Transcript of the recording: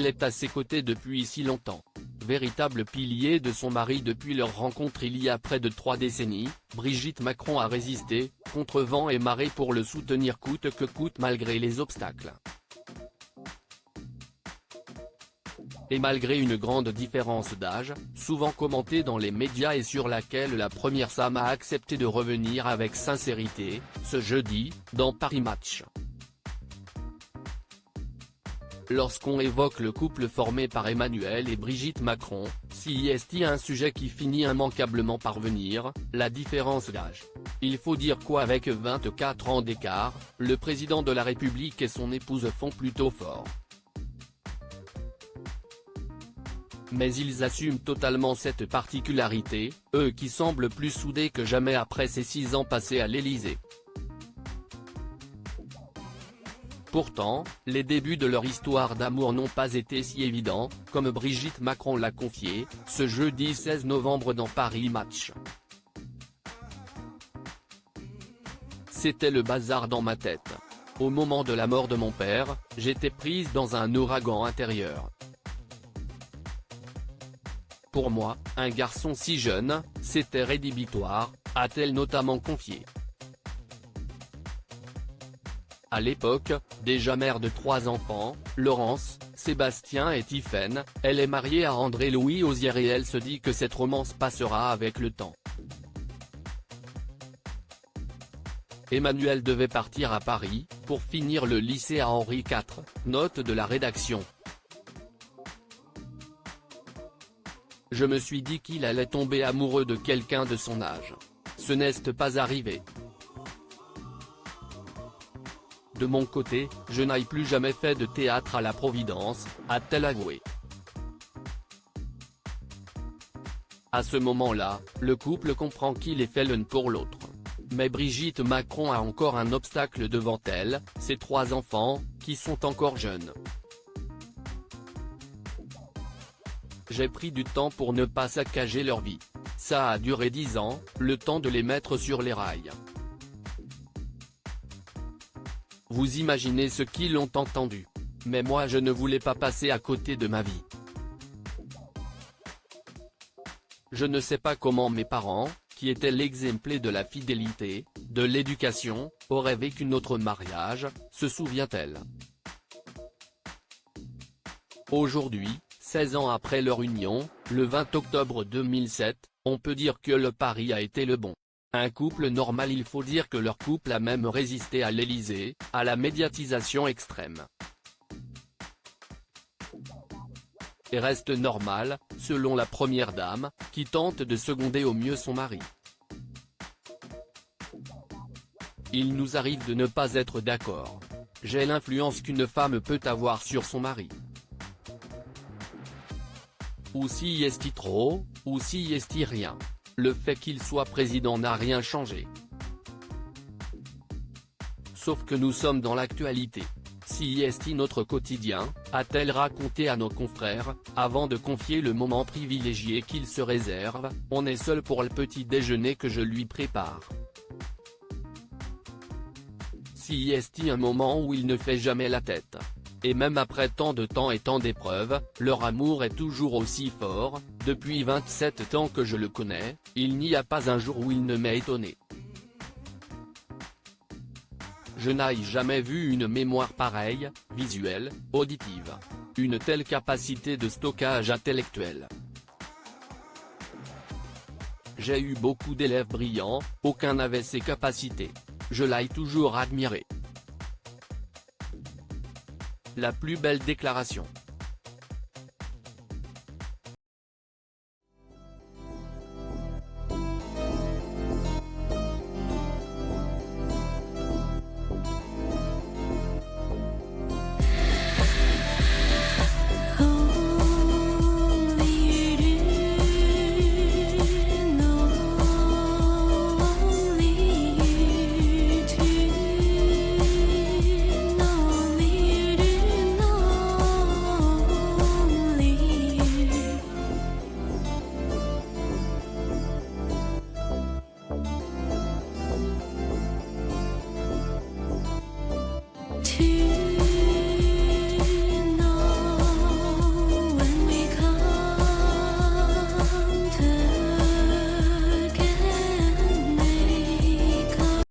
elle est à ses côtés depuis si longtemps. Véritable pilier de son mari depuis leur rencontre il y a près de 3 décennies, Brigitte Macron a résisté, contre vent et marée pour le soutenir coûte que coûte malgré les obstacles. Et malgré une grande différence d'âge, souvent commentée dans les médias et sur laquelle la première femme a accepté de revenir avec sincérité, ce jeudi, dans Paris Match. Lorsqu'on évoque le couple formé par Emmanuel et Brigitte Macron, s'il y a un sujet qui finit immanquablement par venir, la différence d'âge. Il faut dire qu'avec 24 ans d'écart, le président de la République et son épouse font plutôt fort. Mais ils assument totalement cette particularité, eux qui semblent plus soudés que jamais après ces 6 ans passés à l'Élysée. Pourtant, les débuts de leur histoire d'amour n'ont pas été si évidents, comme Brigitte Macron l'a confié, ce jeudi 16 novembre dans Paris Match. C'était le bazar dans ma tête. Au moment de la mort de mon père, j'étais prise dans un ouragan intérieur. Pour moi, un garçon si jeune, c'était rédhibitoire, a-t-elle notamment confié. À l'époque, déjà mère de 3 enfants, Laurence, Sébastien et Tiphaine, elle est mariée à André-Louis Hozière et elle se dit que cette romance passera avec le temps. Emmanuel devait partir à Paris, pour finir le lycée à Henri IV, note de la rédaction. Je me suis dit qu'il allait tomber amoureux de quelqu'un de son âge. Ce n'est pas arrivé. De mon côté, je n'ai plus jamais fait de théâtre à la Providence, a-t-elle avoué. À ce moment-là, le couple comprend qu'il est fait l'un pour l'autre. Mais Brigitte Macron a encore un obstacle devant elle, ses 3 enfants, qui sont encore jeunes. J'ai pris du temps pour ne pas saccager leur vie. Ça a duré 10 ans, le temps de les mettre sur les rails. Vous imaginez ce qu'ils ont entendu. Mais moi je ne voulais pas passer à côté de ma vie. Je ne sais pas comment mes parents, qui étaient l'exemple de la fidélité, de l'éducation, auraient vécu notre mariage, se souvient-elle. Aujourd'hui, 16 ans après leur union, le 20 octobre 2007, on peut dire que le pari a été le bon. Un couple normal. Il faut dire que leur couple a même résisté à l'Élysée, à la médiatisation extrême. Et reste normal, selon la première dame, qui tente de seconder au mieux son mari. Il nous arrive de ne pas être d'accord. J'ai l'influence qu'une femme peut avoir sur son mari. Ou si est-il trop, ou si est-il rien. Le fait qu'il soit président n'a rien changé. Sauf que nous sommes dans l'actualité. Si est-il notre quotidien, a-t-elle raconté à nos confrères, avant de confier le moment privilégié qu'il se réserve, on est seul pour le petit déjeuner que je lui prépare. Si est-il un moment où il ne fait jamais la tête. Et même après tant de temps et tant d'épreuves, leur amour est toujours aussi fort, depuis 27 ans que je le connais, il n'y a pas un jour où il ne m'ait étonné. Je n'ai jamais vu une mémoire pareille, visuelle, auditive. Une telle capacité de stockage intellectuel. J'ai eu beaucoup d'élèves brillants, aucun n'avait ces capacités. Je l'ai toujours admiré. La plus belle déclaration. To